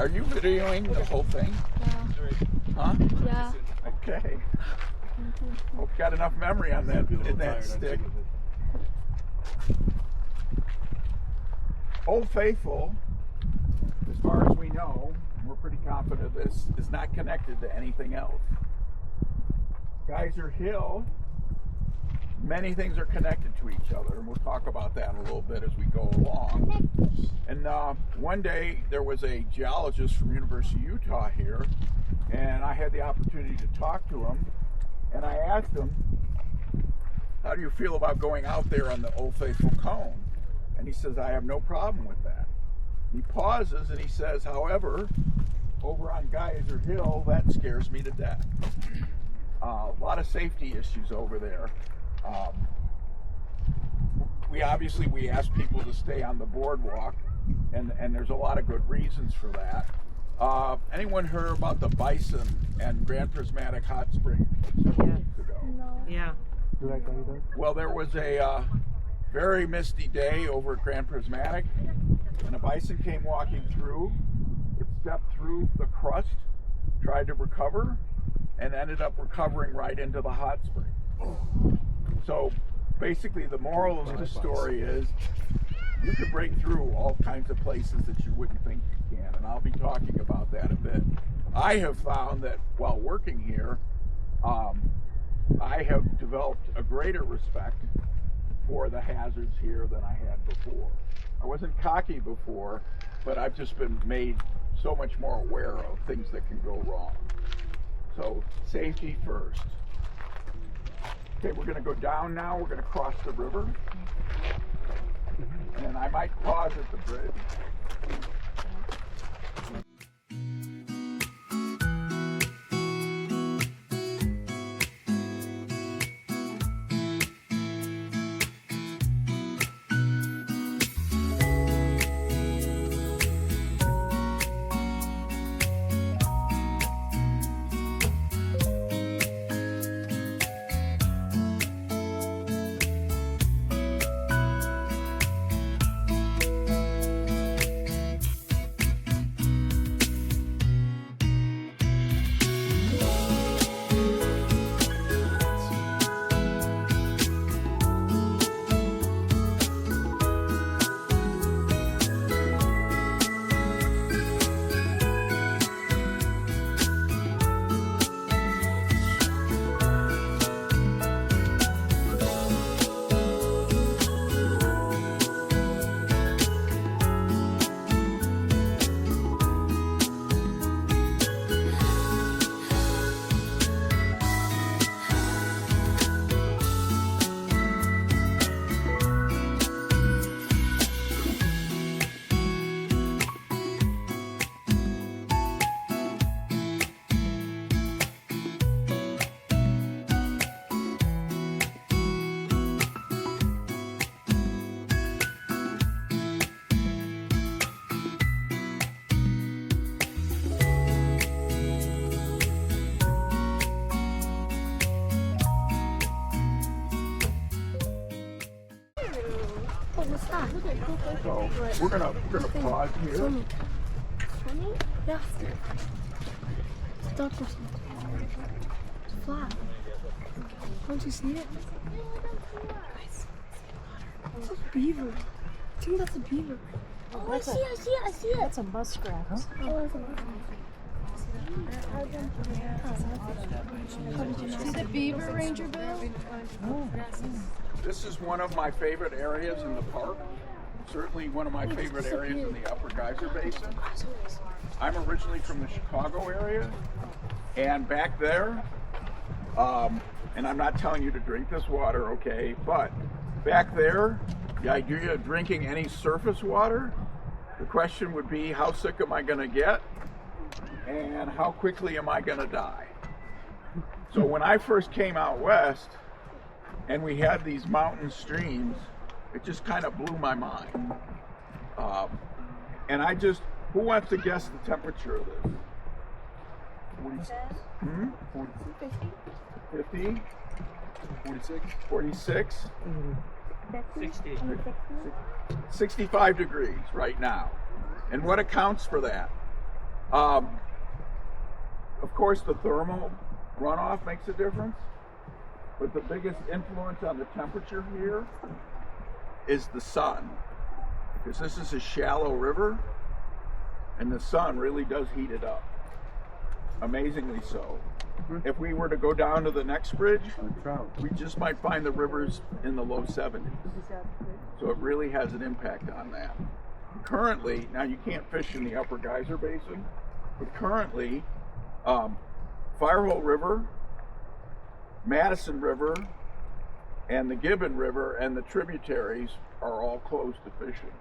Are you videoing the whole thing? Yeah. Huh? Yeah. Okay. Hope you got enough memory on that in that stick. Old Fathful, as far as we know, we're pretty confident this is not connected to anything else. Geyser Hill, many things are connected to each other, and we'll talk about that a little bit as we go along. And one day there was a geologist from University of Utah here, and I had the opportunity to talk to him, and I asked him, how do you feel about going out there on the Old Fathful cone? And he says, I have no problem with that. He pauses and he says, however, over on Geyser Hill, that scares me to death. A lot of safety issues over there. We ask people to stay on the boardwalk, and there's a lot of good reasons for that. Anyone heard about the bison and Grand Prismatic Hot Spring several weeks ago? No. Yeah. Well, there was a very misty day over at Grand Prismatic, and a bison came walking through. It stepped through the crust, tried to recover, and ended up recovering right into the hot spring. So basically the moral of the story is you can break through all kinds of places that you wouldn't think you can, and I'll be talking about that a bit. I have found that while working here, I have developed a greater respect for the hazards here than I had before. I wasn't cocky before, but I've just been made so much more aware of things that can go wrong. So safety first. Okay, we're going to go down now. We're going to cross the river. And I might pause at the bridge. So we're gonna pause here. Swimming? Yeah. Don't do something. It's flat. Don't you see it? It's a beaver. I think that's a beaver. Oh, I see it. That's a muskrat. Huh? Oh, it's a See the beaver, Ranger Bill? Oh. This is one of my favorite areas in the park. Certainly one of my favorite areas in the Upper Geyser Basin. I'm originally from the Chicago area, and back there, and I'm not telling you to drink this water, okay, but back there, the idea of drinking any surface water, the question would be, how sick am I going to get, and how quickly am I going to die? So when I first came out west, and we had these mountain streams, it just kind of blew my mind. And I just, who wants to guess the temperature of this? 46. 50? 46? 46? 60. 65 degrees right now. And what accounts for that? Of course, the thermal runoff makes a difference, but the biggest influence on the temperature here is the sun, because this is a shallow river, and the sun really does heat it up, amazingly so. If we were to go down to the next bridge, we just might find the rivers in the low 70s. So it really has an impact on that. Currently, now you can't fish in the upper geyser basin, but currently, Firehole River, Madison River, and the Gibbon River and the tributaries are all closed to fishing.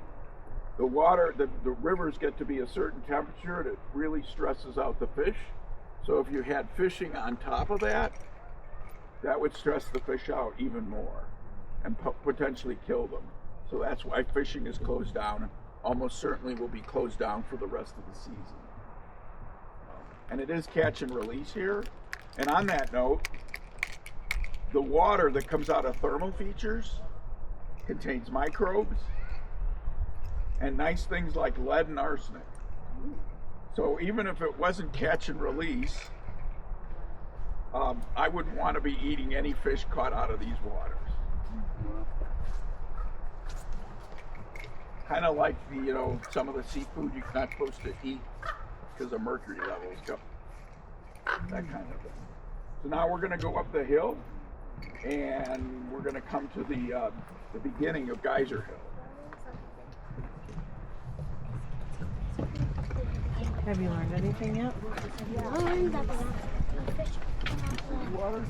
The water, the rivers get to be a certain temperature and it really stresses out the fish. So if you had fishing on top of that, that would stress the fish out even more and potentially kill them. So that's why fishing is closed down and almost certainly will be closed down for the rest of the season. And it is catch and release here. And on that note, the water that comes out of thermal features contains microbes and nice things like lead and arsenic. So even if it wasn't catch and release, I wouldn't want to be eating any fish caught out of these waters. Kind of like the, some of the seafood you're not supposed to eat because of mercury levels, that kind of thing. So now we're going to go up the hill, and we're going to come to the beginning of Geyser Hill. Have you learned anything yet? Learned that Water?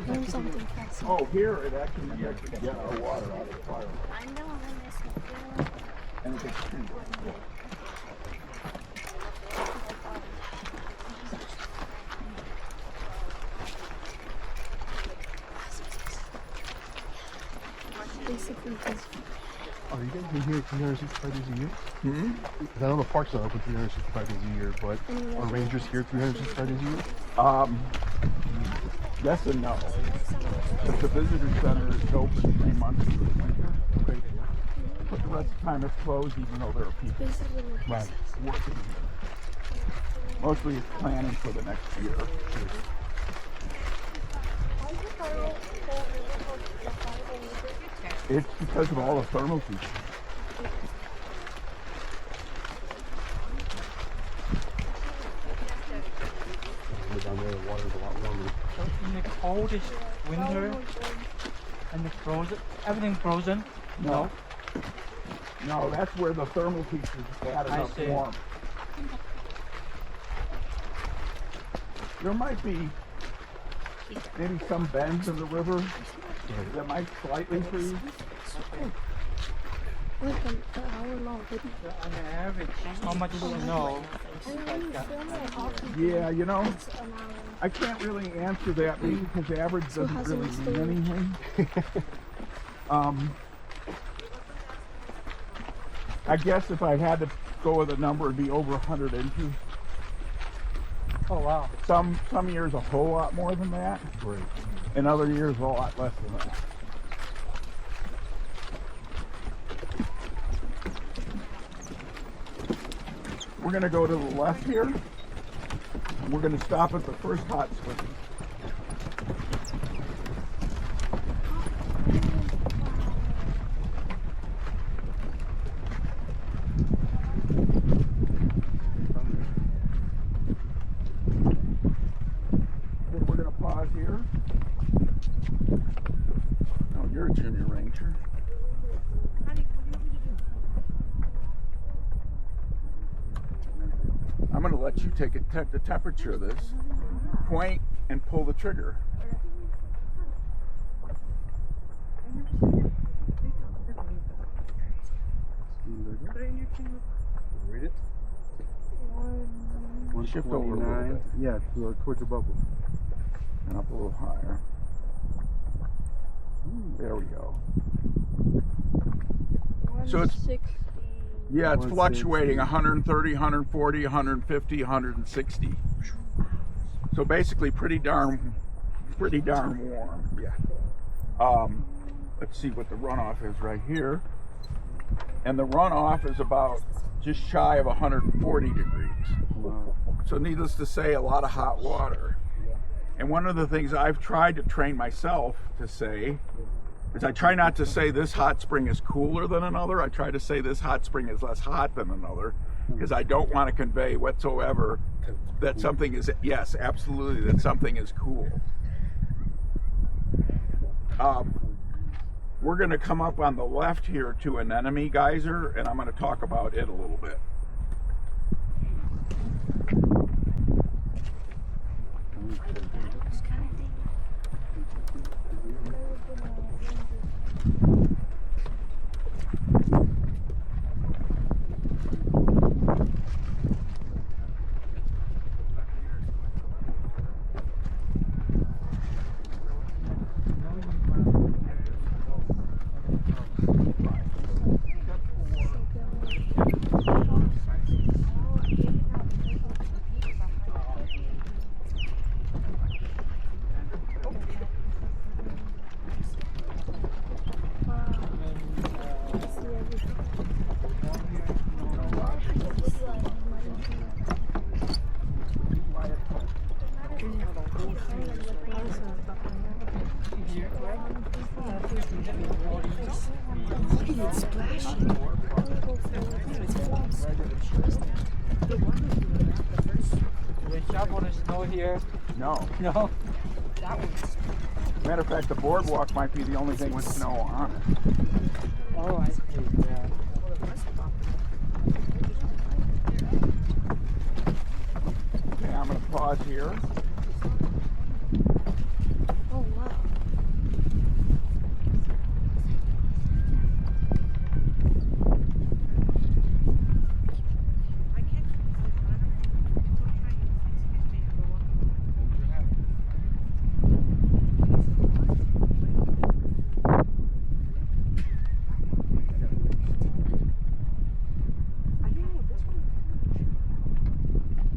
Learn something fast. Oh, here it actually you get our water out of the fire. I know I'm And it gets treated. Basically, because Are you guys been here 365 days a year? Hmm? Because I know the park's not open 365 days a year, but are rangers here 365 days a year? Yes and no. But the visitor center is open 3 months through the winter. Okay. But the rest of the time it's closed, even though there are people basically, Right. working here. Mostly it's planning for the next year. It's because of all the thermal features. Down there, the water's a lot warmer. So in the coldest winter and the frozen, everything frozen? No. No, that's where the thermal features add I enough see. warmth. There might be maybe some bends in the river that might slightly freeze. like an hour long video. On the average, how much snow is like that? Yeah, I can't really answer that because average doesn't really mean anything. I guess if I had to go with a number, it'd be over 100 inches. Oh wow. Some years a whole lot more than that. Right. And other years a lot less than that. We're going to go to the left here. We're going to stop at the first hot spring. Then we're going to pause here. Oh, you're a Junior Ranger. I'm going to let you take the temperature of this, point, and pull the trigger. Read it. Shift over a little bit. Yeah, towards the bubble. And up a little higher. There we go. So it's, yeah, it's 160. fluctuating 130, 140, 150, 160. So basically pretty darn warm. Yeah. Let's see what the runoff is right here. And the runoff is about just shy of 140 degrees. So needless to say, a lot of hot water. And one of the things I've tried to train myself to say is I try not to say this hot spring is cooler than another. I try to say this hot spring is less hot than another, because I don't want to convey whatsoever that something is, yes, absolutely, that something is cool. We're going to come up on the left here to an enemy geyser, and I'm going to talk about it a little bit. Look at it splashing. Do they shovel the snow here? No. No. Matter of fact, the boardwalk might be the only thing with snow on it. Oh, I see. Yeah. Okay, I'm going to pause here. Oh, wow.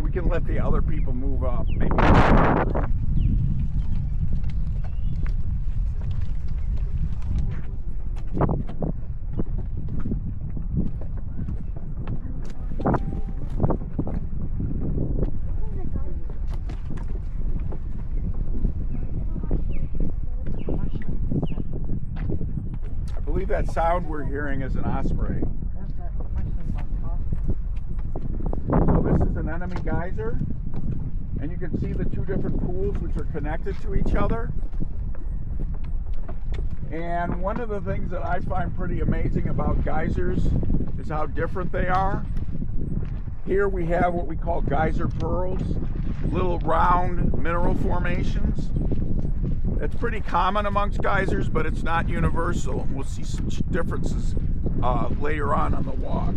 We can let the other people move up, maybe. I believe that sound we're hearing is an osprey. So this is an enemy geyser, and you can see the two different pools which are connected to each other. And one of the things that I find pretty amazing about geysers is how different they are. Here we have what we call geyser pearls, little round mineral formations. It's pretty common amongst geysers, but it's not universal. We'll see some differences later on the walk.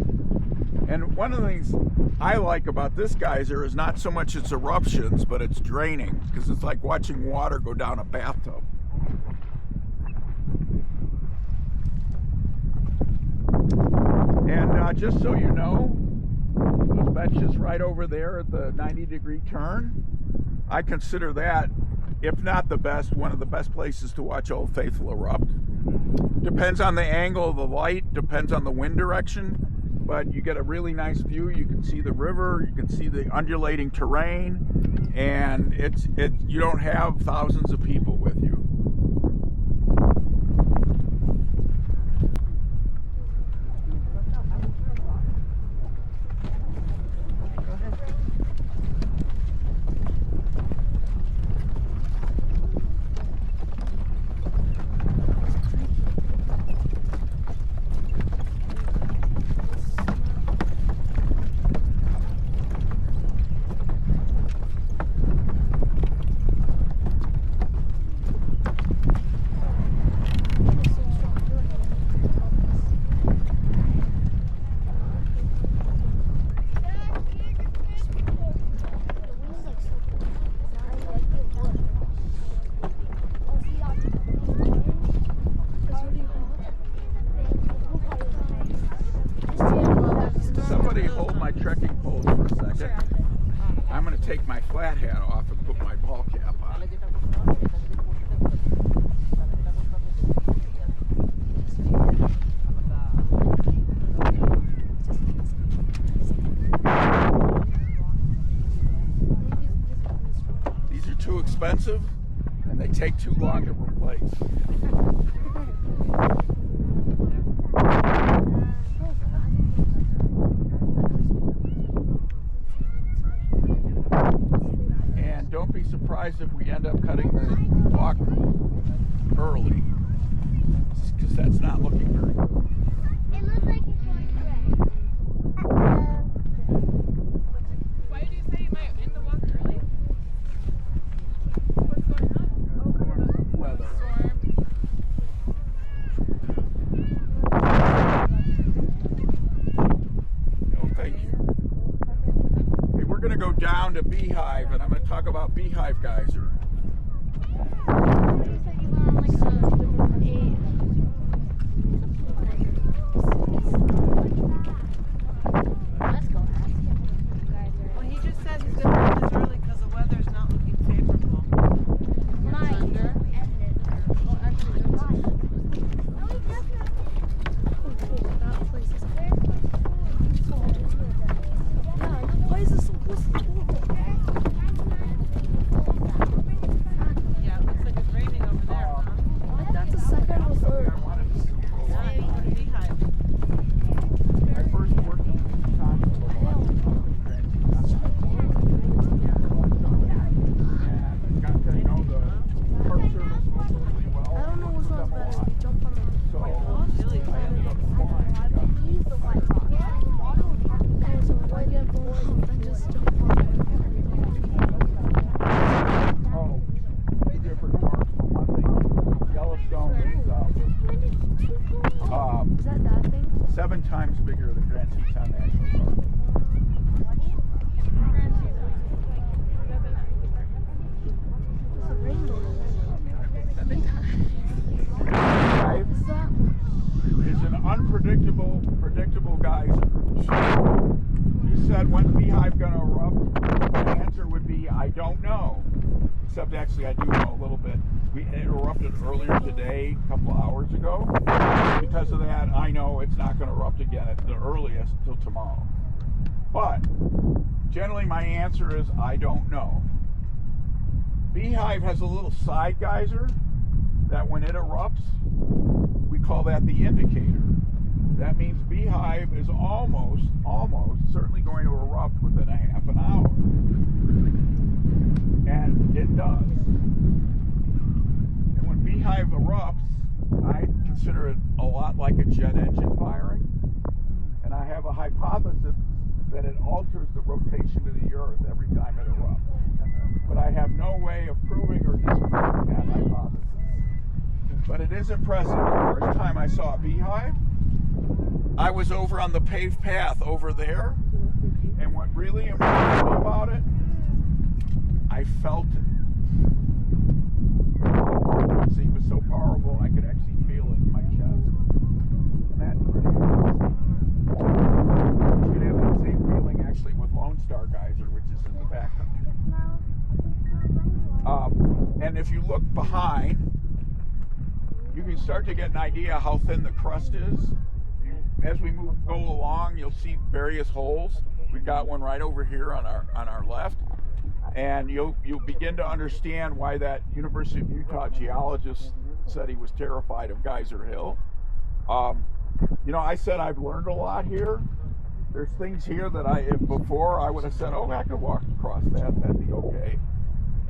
And one of the things I like about this geyser is not so much its eruptions, but its draining, because it's like watching water go down a bathtub. And just so you know, those benches right over there at the 90-degree turn, I consider that, if not the best, one of the best places to watch Old Fathful erupt. Depends on the angle of the light, depends on the wind direction, but you get a really nice view. You can see the river, you can see the undulating terrain, and you don't have thousands of people with you. I'm going to take my flat hat off and put my ball cap on. expensive and they take too long to replace. And don't be surprised if we end up cutting the walk early, because that's not looking very good. It looks like it's going red. Why did you say you might end the walk early? What's going on? Weather. No, thank you. Hey, we're going to go down to Beehive, and I'm going to talk about Beehive Geyser. You said you went on like let's go ask him. Well, he just said he's going to leave this early because the weather's not looking favorable. Might end it. Well, actually, that's Oh, we definitely. That place is why is this so close to the pool? yeah, it looks like it's raining over there, huh? Like that's a second or third. I wanted to go Yeah, you go to Beehive. I first worked in Wisconsin for a while. And got to know the Park Service really well. I don't know which one's better. We jump on the So Really? I ended up flying. He's the white rock. okay, so if I get blown up, then just jump on it. Oh, two different parks. For one thing, Yellowstone is Is that thing? 7 times bigger than Grand Teton National Park. There's a rainbow. 7 times. Beehive Is that one? is an predictable geyser. You said, when's Beehive gonna erupt? The answer would be, I don't know. Except actually I do know a little bit. It erupted earlier today, a couple of hours ago. Because of that, I know it's not gonna erupt again at the earliest till tomorrow. But generally my answer is I don't know. Beehive has a little side geyser that when it erupts, we call that the indicator. That means Beehive is almost certainly going to erupt within a half an hour. And it does. And when Beehive erupts, I consider it a lot like a jet engine firing. And I have a hypothesis that it alters the rotation of the Earth every time it erupts. But I have no way of proving or disproving that hypothesis. But it is impressive. The first time I saw a Beehive, I was over on the paved path over there, and what really impressed me about it, I felt it. See, it was so powerful I could actually feel it in my chest. And that's pretty impressive. You can have that same feeling actually with Lone Star Geyser, which is in the backcountry. And if you look behind, you can start to get an idea how thin the crust is. As we go along, you'll see various holes. We've got one right over here on our left, and you'll begin to understand why that University of Utah geologist said he was terrified of Geyser Hill. You know, I said I've learned a lot here. There's things here that if before I would have said, oh, I could walk across that, that'd be okay.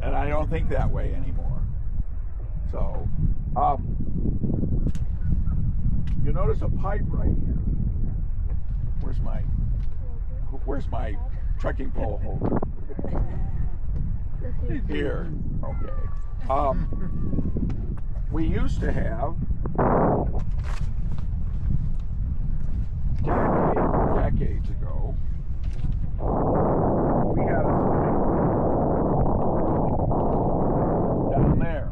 And I don't think that way anymore. So, you'll notice a pipe right here. Where's my trekking pole holder? Here. Okay. We used to have decades ago. We had a swimming pool down there.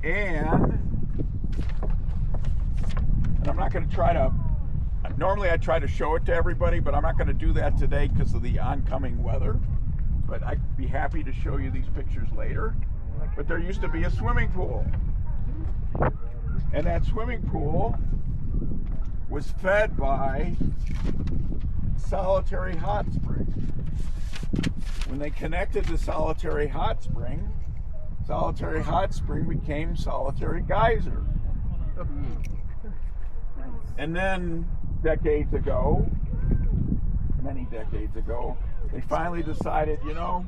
And I'm not going to try to, normally I try to show it to everybody, but I'm not going to do that today because of the oncoming weather. But I'd be happy to show you these pictures later. But there used to be a swimming pool. And that swimming pool was fed by Solitary Hot Spring. When they connected to Solitary Hot Spring became Solitary Geyser. And then decades ago, many decades ago, they finally decided, you know,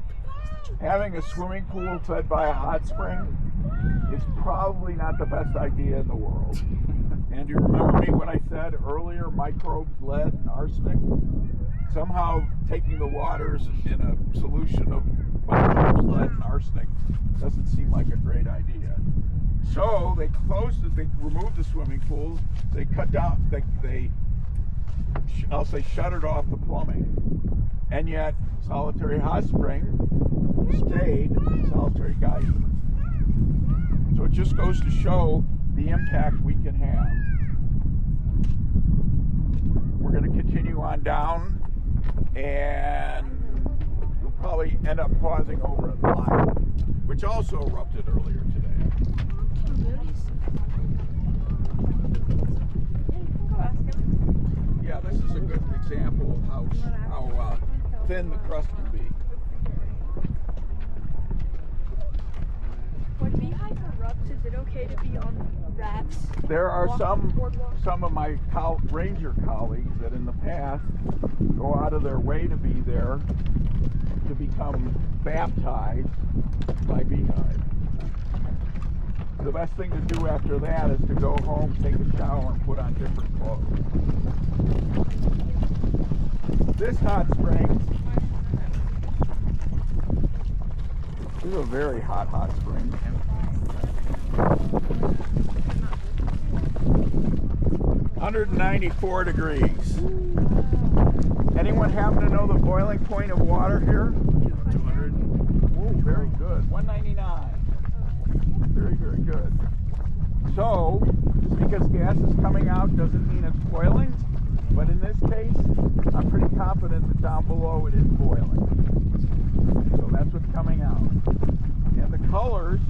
having a swimming pool fed by a hot spring is probably not the best idea in the world. And do you remember me when I said earlier microbes, lead, and arsenic? Somehow taking the waters in a solution of microbes, lead, and arsenic doesn't seem like a great idea. So they closed it, they removed the swimming pools, they cut down, I'll say shuttered off the plumbing. And yet Solitary Hot Spring stayed Solitary Geyser. So it just goes to show the impact we can have. We're going to continue on down, and we'll probably end up pausing over at Lyle, which also erupted earlier today. Yeah, this is a good example of how thin the crust can be. When beehive erupts, is it okay to be on rafts? There are some of my ranger colleagues that in the past go out of their way to be there to become baptized by beehive. The best thing to do after that is to go home, take a shower, and put on different clothes. This hot spring, this is a very hot spring. 194 degrees. Anyone happen to know the boiling point of water here? 200. Oh, very good. 199. Very, very good. So, just because gas is coming out doesn't mean it's boiling, but in this case, I'm pretty confident that down below it is boiling. So that's what's coming out. And the colors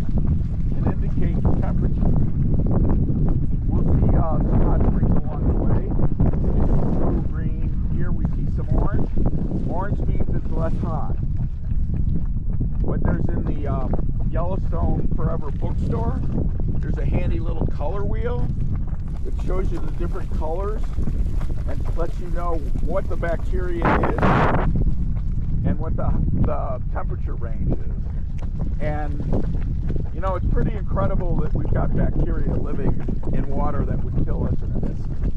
can indicate the temperature. We'll see some hot springs along the way. Blue, green. Here we see some orange. Orange means it's less hot. What there's in the Yellowstone Forever bookstore, there's a handy little color wheel that shows you the different colors and lets you know what the bacteria is and what the temperature range is. And you know, it's pretty incredible that we've got bacteria living in water that would kill us in an instant.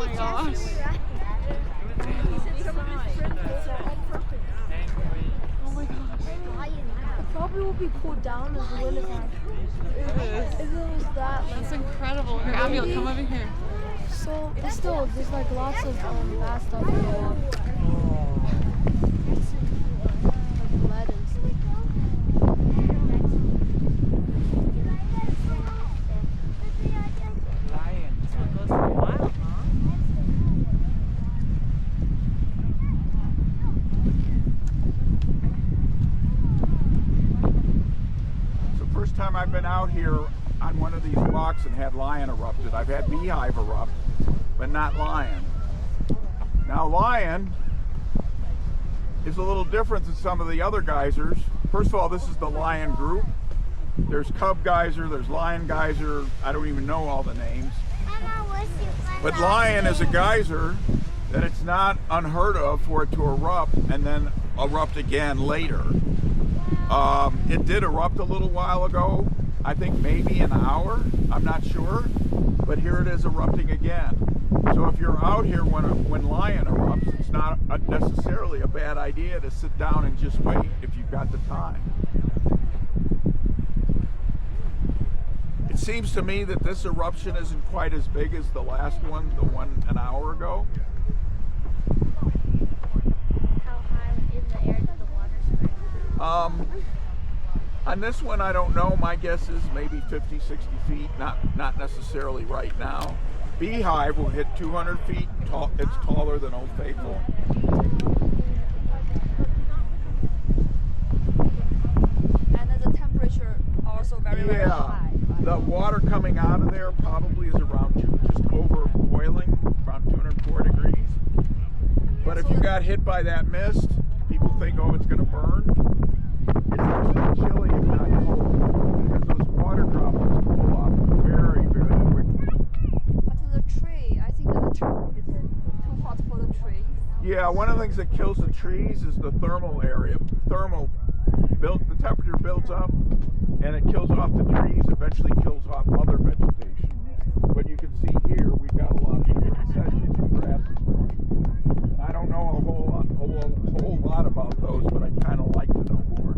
my gosh. Oh my gosh. It probably will be pulled down as the wind is high. If it was that, That's incredible. Here, Abiel, come over here. so, but still, there's like lots of bad stuff going on. Like lead and stuff. Lion. This one goes for a while, huh? So first time I've been out here on one of these walks and had lion erupted. I've had beehive erupt, but not lion. Now lion is a little different than some of the other geysers. First of all, this is the lion group. There's cub geyser, there's lion geyser, I don't even know all the names. But lion is a geyser that it's not unheard of for it to erupt and then erupt again later. It did erupt a little while ago, I think maybe an hour, I'm not sure, but here it is erupting again. So if you're out here when lion erupts, it's not necessarily a bad idea to sit down and just wait if you've got the time. It seems to me that this eruption isn't quite as big as the last one, the one an hour ago. How high in the air did the water spray? On this one, I don't know. My guess is maybe 50, 60 feet, not necessarily right now. Beehive will hit 200 feet. It's taller than Old Fathful. And the temperature also very high. The water coming out of there probably is around just over boiling, around 204 degrees. But if you got hit by that mist, people think, oh, it's going to burn. It's actually chilly if not cold, because those water droplets cool off very, very quickly. But the tree, I think the tree is too hot for the trees. Yeah, one of the things that kills the trees is the thermal area. The temperature builds up and it kills off the trees, eventually kills off other vegetation. But you can see here we've got a lot of short sedges and grasses growing. I don't know a whole lot about those, but I kind of like to know more.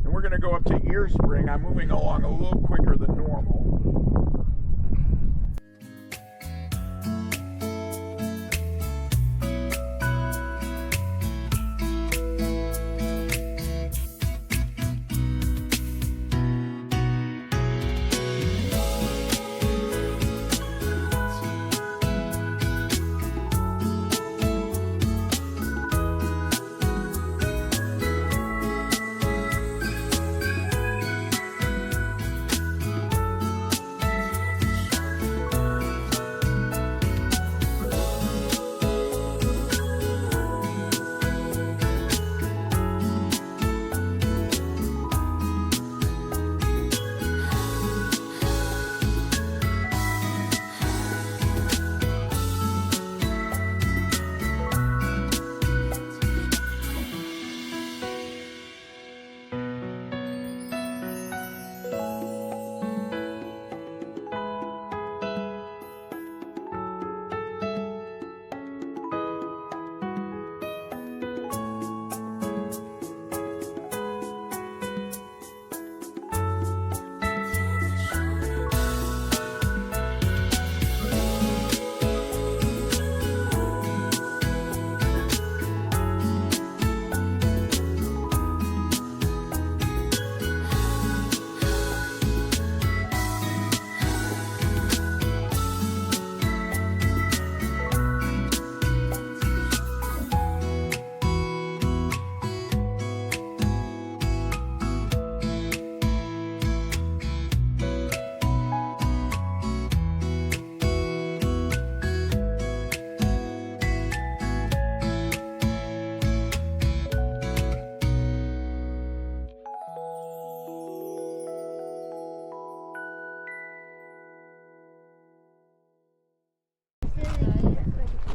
And we're going to go up to Ear Spring. I'm moving along a little quicker than normal.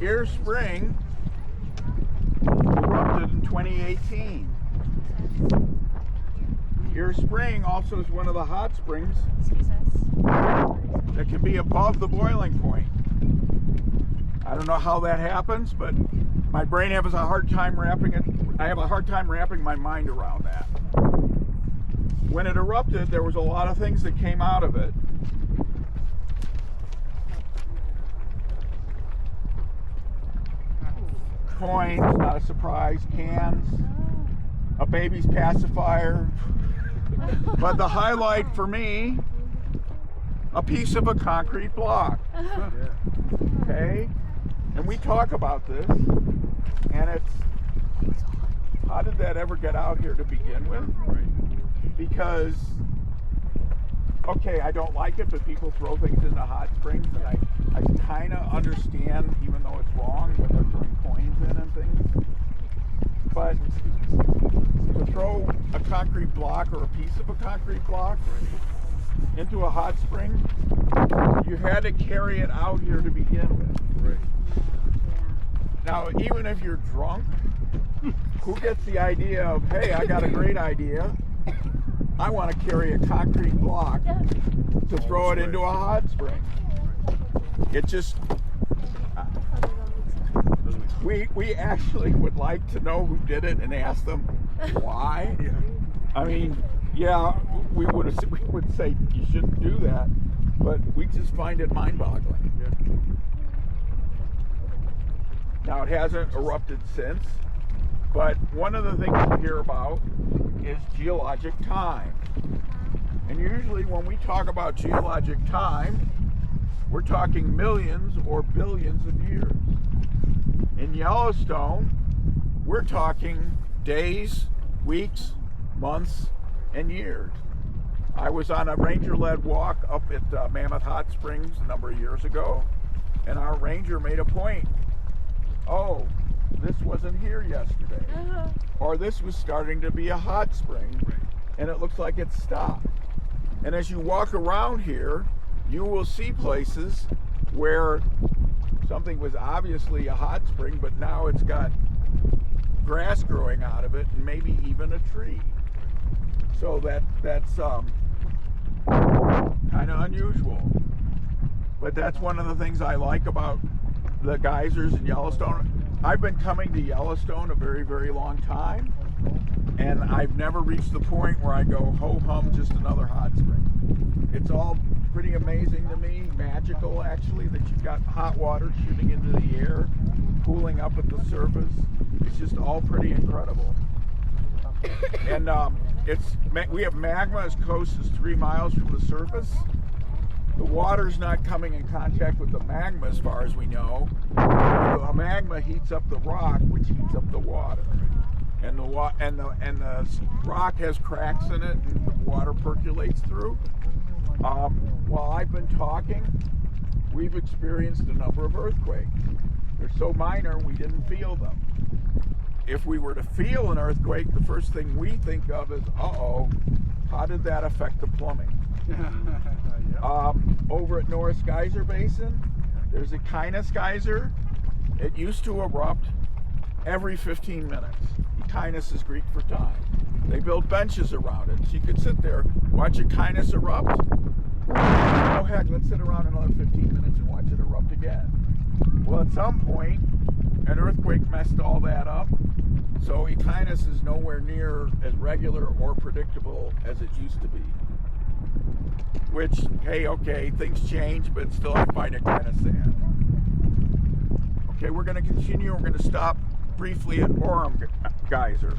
Ear Spring erupted in 2018. Ear Spring also is one of the hot springs that can be above the boiling point. I don't know how that happens, but my brain has a hard time wrapping it. I have a hard time wrapping my mind around that. When it erupted, there was a lot of things that came out of it. Coins, not a surprise, cans, a baby's pacifier. But the highlight for me, a piece of a concrete block. Okay? And we talk about this, and it's, how did that ever get out here to begin with? Because, okay, I don't like it, but people throw things into hot springs, and I kind of understand, even though it's wrong, when they're throwing coins in and things. But to throw a concrete block or a piece of a concrete block into a hot spring, you had to carry it out here to begin with. Now, even if you're drunk, who gets the idea of, hey, I got a great idea. I want to carry a concrete block to throw it into a hot spring. It just, we actually would like to know who did it and ask them why. I mean, yeah, we would say you shouldn't do that, but we just find it mind-boggling. Now, it hasn't erupted since, but one of the things you hear about is geologic time. And usually when we talk about geologic time, we're talking millions or billions of years. In Yellowstone, we're talking days, weeks, months, and years. I was on a ranger-led walk up at Mammoth Hot Springs a number of years ago, and our ranger made a point. Oh, this wasn't here yesterday. Or this was starting to be a hot spring, and it looks like it stopped. And as you walk around here, you will see places where something was obviously a hot spring, but now it's got grass growing out of it, and maybe even a tree. So that's kind of unusual. But that's one of the things I like about the geysers in Yellowstone. I've been coming to Yellowstone a very, very long time, and I've never reached the point where I go, ho-hum, just another hot spring. It's all pretty amazing to me, magical actually, that you've got hot water shooting into the air, cooling up at the surface. It's just all pretty incredible. And we have magma as close as 3 miles from the surface. The water's not coming in contact with the magma as far as we know. The magma heats up the rock, which heats up the water. And the rock has cracks in it, and the water percolates through. While I've been talking, we've experienced a number of earthquakes. They're so minor, we didn't feel them. If we were to feel an earthquake, the first thing we think of is, uh-oh, how did that affect the plumbing? Over at Norris Geyser Basin, there's a Echinus geyser. It used to erupt every 15 minutes. Echinus is Greek for time. They built benches around it, so you could sit there, watch Echinus erupt. Oh heck, let's sit around another 15 minutes and watch it erupt again. Well, at some point, an earthquake messed all that up, so Echinus is nowhere near as regular or predictable as it used to be. Which, hey, okay, things change, but still I find it kind of sad. Okay, we're going to continue. We're going to stop briefly at Orem Geyser.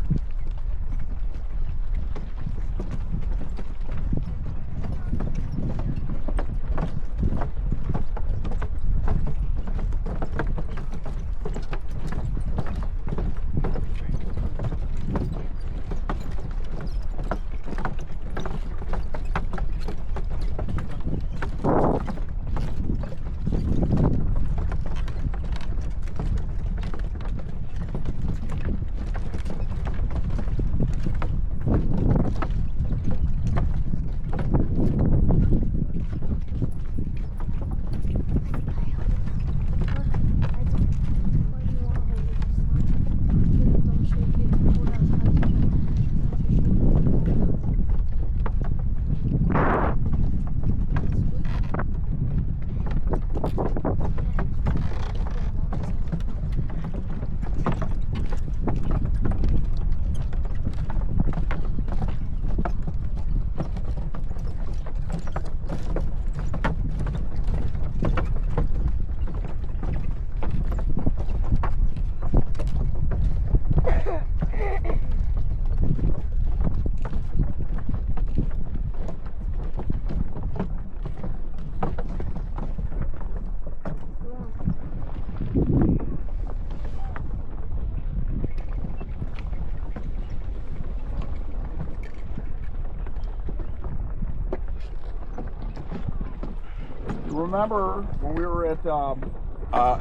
remember when we were at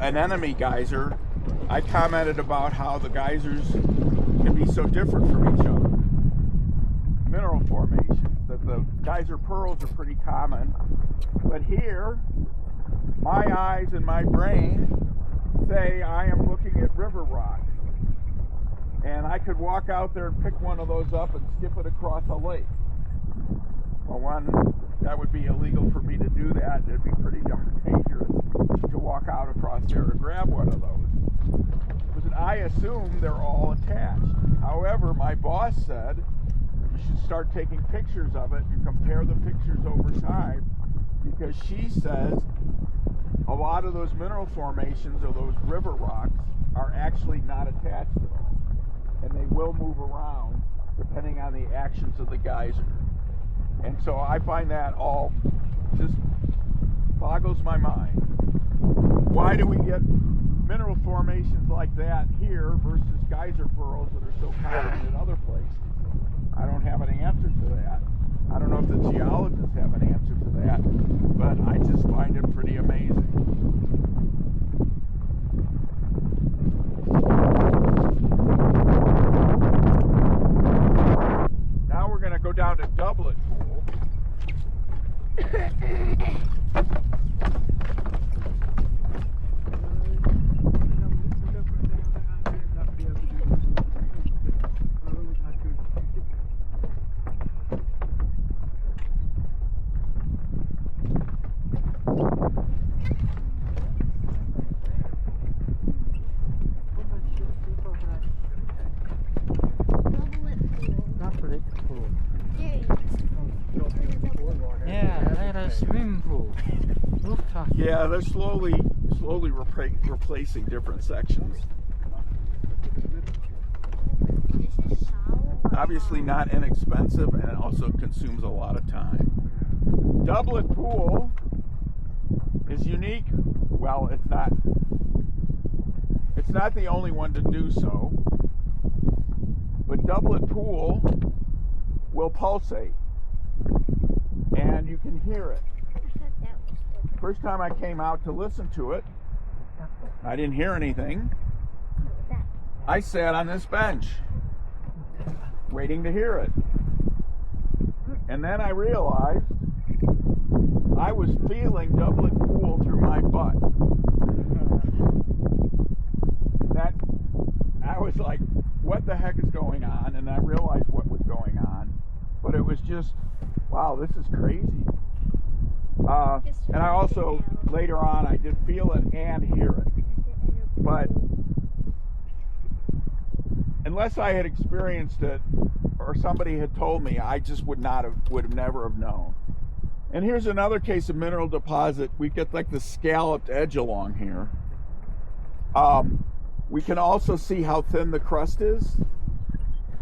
an enemy geyser, I commented about how the geysers can be so different from each other. Mineral formations, that the geyser pearls are pretty common, but here, my eyes and my brain say I am looking at river rocks. And I could walk out there and pick one of those up and skip it across a lake. Well, one, that would be illegal for me to do that. It'd be pretty darn dangerous to walk out across there to grab one of those. Because I assume they're all attached. However, my boss said you should start taking pictures of it and compare the pictures over time, because she says a lot of those mineral formations or those river rocks are actually not attached to them. And they will move around depending on the actions of the geyser. And so I find that all just boggles my mind. Why do we get mineral formations like that here versus geyser pearls that are so common in other places? I don't have an answer to that. I don't know if the geologists have an answer to that, but I just find it pretty amazing. Now we're going to go down to Doublet Pool. Swimming pool. Rooftop. Yeah, they're slowly replacing different sections. Obviously not inexpensive, and it also consumes a lot of time. Doublet Pool is unique. Well, it's not the only one to do so, but Doublet Pool will pulsate, and you can hear it. First time I came out to listen to it, I didn't hear anything. I sat on this bench waiting to hear it. And then I realized I was feeling Doublet Pool through my butt. I was like, what the heck is going on? And I realized what was going on. But it was just, wow, this is crazy. And I also, later on, I did feel it and hear it. But unless I had experienced it or somebody had told me, I just would have never have known. And here's another case of mineral deposit. We get like the scalloped edge along here. We can also see how thin the crust is.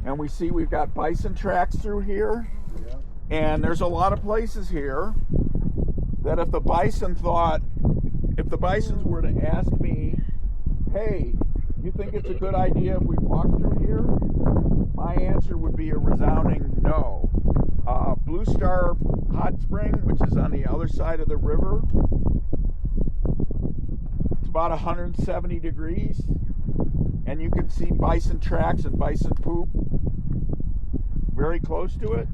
And we see we've got bison tracks through here. And there's a lot of places here that if the bisons were to ask me, hey, you think it's a good idea if we walk through here? My answer would be a resounding no. Blue Star Hot Spring, which is on the other side of the river, it's about 170 degrees, and you can see bison tracks and bison poop very close to it.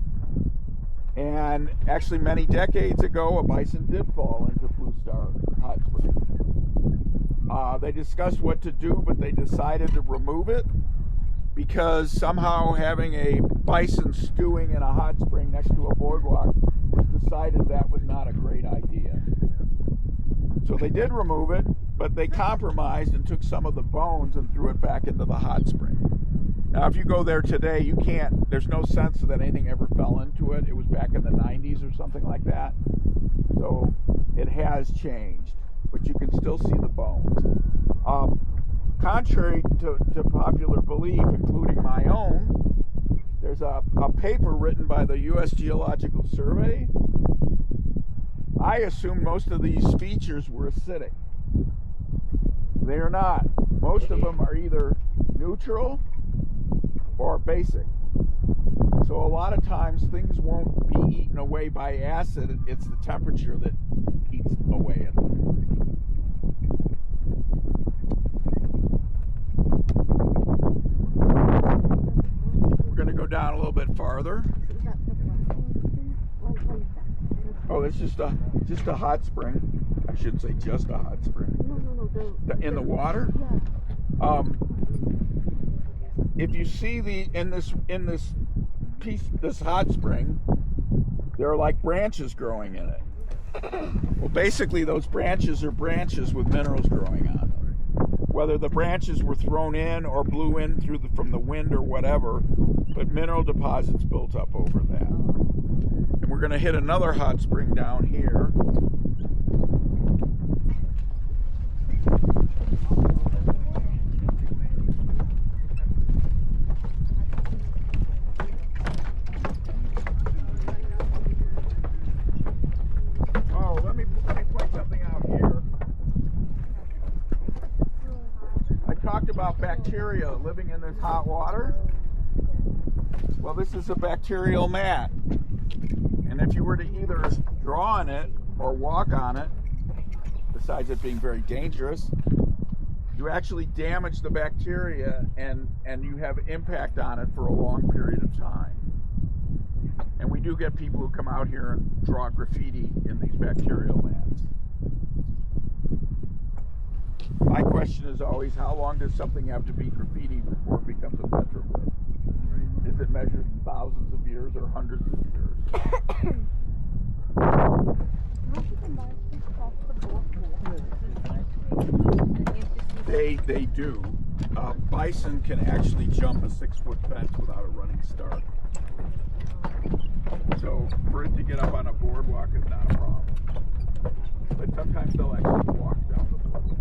And actually many decades ago, a bison did fall into Blue Star Hot Spring. They discussed what to do, but they decided to remove it because somehow having a bison stewing in a hot spring next to a boardwalk was decided that was not a great idea. So they did remove it, but they compromised and took some of the bones and threw it back into the hot spring. Now, if you go there today, you can't, there's no sense that anything ever fell into it. It was back in the 90s or something like that. So it has changed, but you can still see the bones. Contrary to popular belief, including my own, there's a paper written by the U.S. Geological Survey. I assumed most of these features were acidic. They are not. Most of them are either neutral or basic. So a lot of times things won't be eaten away by acid. It's the temperature that eats away at them. We're going to go down a little bit farther. Oh, it's just a hot spring. I should say just a hot spring. No. In the water? Yeah. If you see in this hot spring, there are like branches growing in it. Well, basically those branches are branches with minerals growing on them. Whether the branches were thrown in or blew in from the wind or whatever, but mineral deposits built up over that. And we're going to hit another hot spring down here. About bacteria living in this hot water. Well, this is a bacterial mat, and if you were to either draw on it or walk on it, besides it being very dangerous, you actually damage the bacteria and you have impact on it for a long period of time. And we do get people who come out here and draw graffiti in these bacterial mats. My question is always, how long does something have to be graffiti before it becomes a petroglyph? Is it measured in thousands of years or hundreds of years? They do. Bison can actually jump a 6-foot fence without a running start. So for it to get up on a boardwalk is not a problem. But sometimes they'll actually walk down the boardwalk.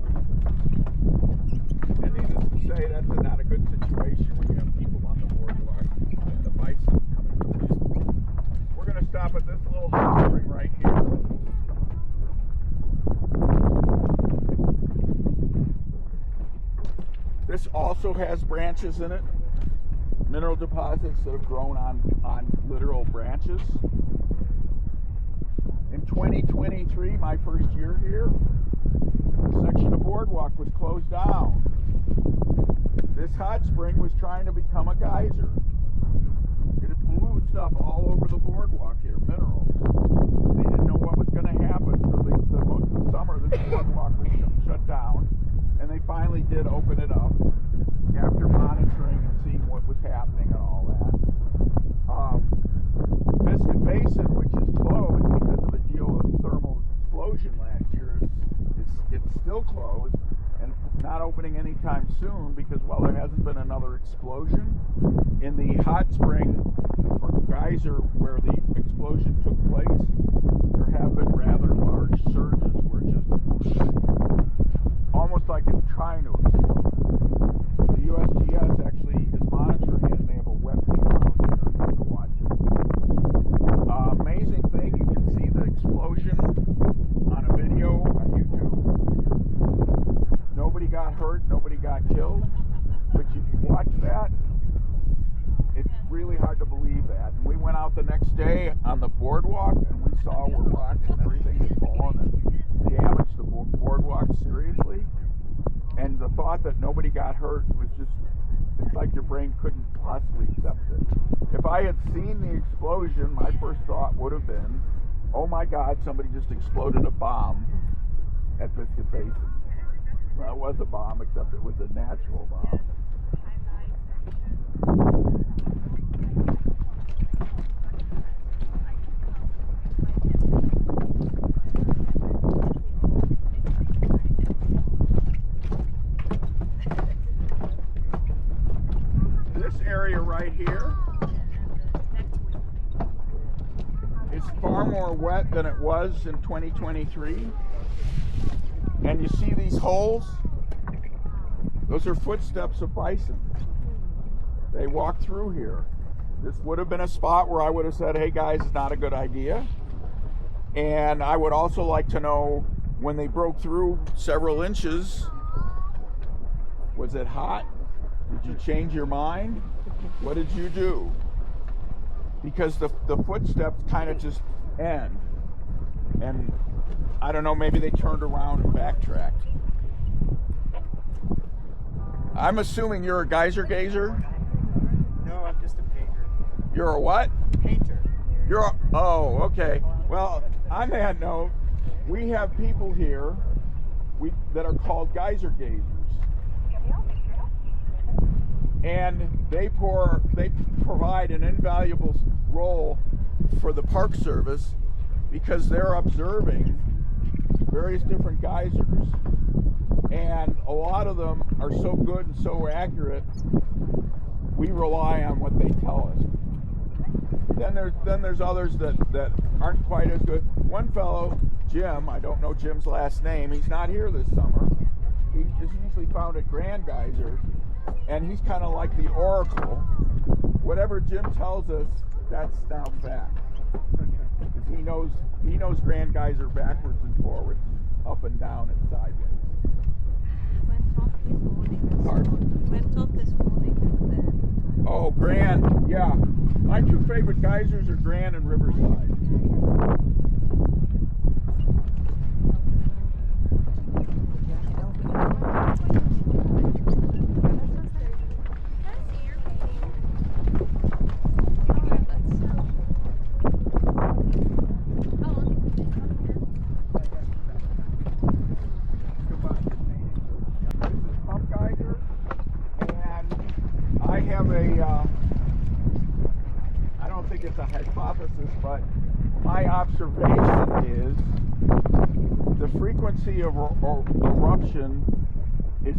And needless to say, that's not a good situation when you have people on the boardwalk and the bison coming through. We're going to stop at this little hot spring right here. This also has branches in it, mineral deposits that have grown on literal branches. In 2023, my first year here, a section of boardwalk was closed down. This hot spring was trying to become a geyser. It blew stuff all over the boardwalk here, minerals. They didn't know what was going to happen, so most of the summer this boardwalk was shut down, and they finally did open it up after monitoring and seeing what was happening and all that. Biscuit Basin, which is closed because of a geothermal explosion last year, it's still closed and not opening anytime soon because while there hasn't been another explosion, in the hot spring or geyser where the explosion took place, there have been rather large surges where just almost like it's trying to explode. The USGS actually is monitoring it and they have a web team out there to watch it. Amazing thing, you can see the explosion on a video on YouTube. Nobody got hurt, nobody got killed, but if you watch that, it's really hard to believe that. And we went out the next day on the boardwalk and we saw where rocks and everything had fallen and damaged the boardwalk seriously. And the thought that nobody got hurt was just, it's like your brain couldn't possibly accept it. If I had seen the explosion, my first thought would have been, oh my God, somebody just exploded a bomb at Biscuit Basin. Well, it was a bomb, except it was a natural bomb. This area right here is far more wet than it was in 2023. And you see these holes? Those are footsteps of bison. They walk through here. This would have been a spot where I would have said, hey guys, it's not a good idea. And I would also like to know, when they broke through several inches, was it hot? Did you change your mind? What did you do? Because the footsteps kind of just end. And I don't know, maybe they turned around and backtracked. I'm assuming you're a geyser gazer? No, I'm just a painter. You're a what? Painter. Oh, okay. Well, on that note, we have people here that are called geyser gazers. And they provide an invaluable role for the Park Service because they're observing various different geysers. And a lot of them are so good and so accurate, we rely on what they tell us. Then there's others that aren't quite as good. One fellow, Jim, I don't know Jim's last name, he's not here this summer. He is usually found at Grand Geyser, and he's kind of like the oracle. Whatever Jim tells us, that's now fact. He knows Grand Geyser backwards and forwards, up and down and sideways. Went up this morning. Pardon? Went up this morning over there. Oh, Grand, yeah. My two favorite geysers are Grand and Riverside. It's a hypothesis, but my observation is the frequency of eruption is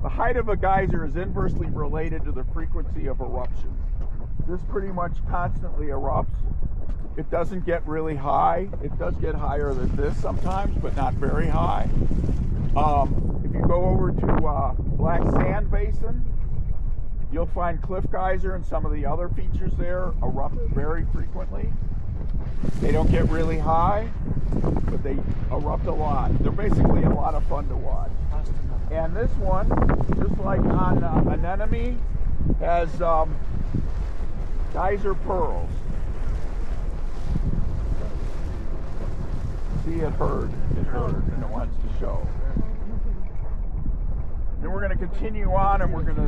the height of a geyser is inversely related to the frequency of eruption. This pretty much constantly erupts. It doesn't get really high. It does get higher than this sometimes, but not very high. If you go over to Black Sand Basin, you'll find Cliff Geyser and some of the other features there erupt very frequently. They don't get really high, but they erupt a lot. They're basically a lot of fun to watch. And this one, just like on Anemone, has geyser pearls. See, it heard, and it wants to show. Then we're going to continue on, and we're going to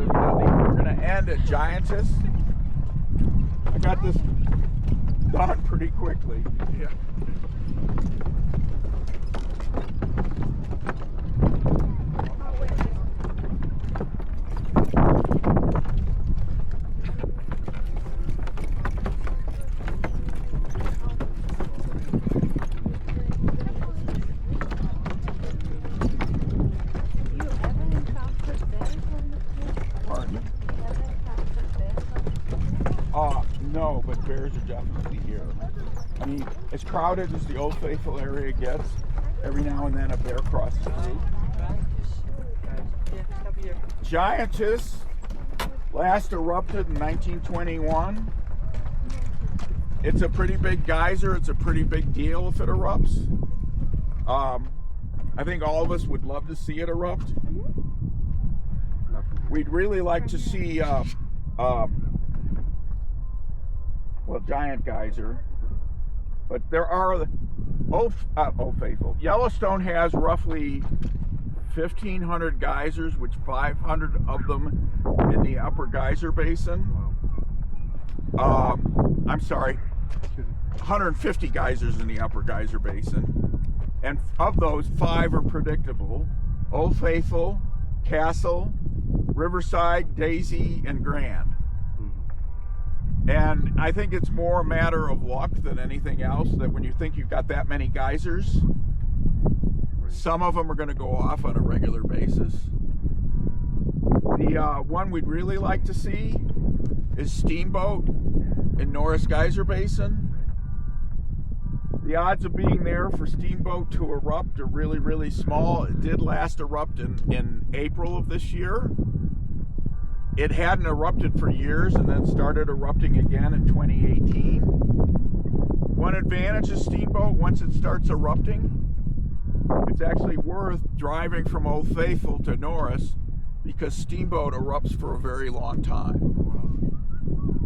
end at Giantess. I got this done pretty quickly. Yeah. No, but bears are definitely here. I mean, as crowded as the Old Fathful area gets, every now and then a bear crosses through. Giantess last erupted in 1921. It's a pretty big geyser. It's a pretty big deal if it erupts. I think all of us would love to see it erupt. We'd really like to see well, giant geyser, but there are Old Fathful. Yellowstone has roughly 1,500 geysers, which 500 of them in the upper geyser basin. I'm sorry, 150 geysers in the upper geyser basin, and of those, 5 are predictable: Old Fathful, Castle, Riverside, Daisy, and Grand. And I think it's more a matter of luck than anything else, that when you think you've got that many geysers, some of them are going to go off on a regular basis. The one we'd really like to see is Steamboat in Norris Geyser Basin. The odds of being there for Steamboat to erupt are really, really small. It did last erupt in April of this year. It hadn't erupted for years and then started erupting again in 2018. One advantage of Steamboat, once it starts erupting, it's actually worth driving from Old Fathful to Norris because Steamboat erupts for a very long time.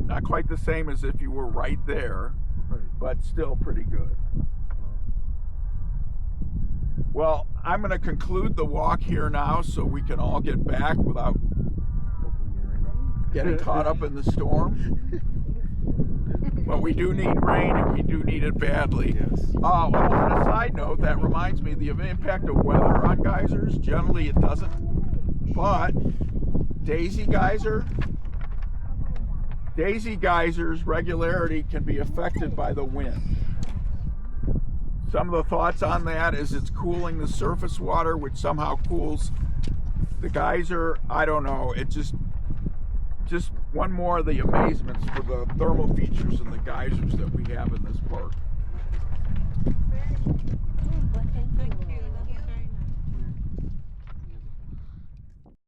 Not quite the same as if you were right there, but still pretty good. Well, I'm going to conclude the walk here now so we can all get back without getting caught up in the storm. But we do need rain, and we do need it badly. Yes. On a side note, that reminds me, the impact of weather on geysers, generally it doesn't. But Daisy geysers' regularity can be affected by the wind. Some of the thoughts on that is it's cooling the surface water, which somehow cools the geyser. I don't know. It just one more of the amazements for the thermal features in the geysers that we have in this park.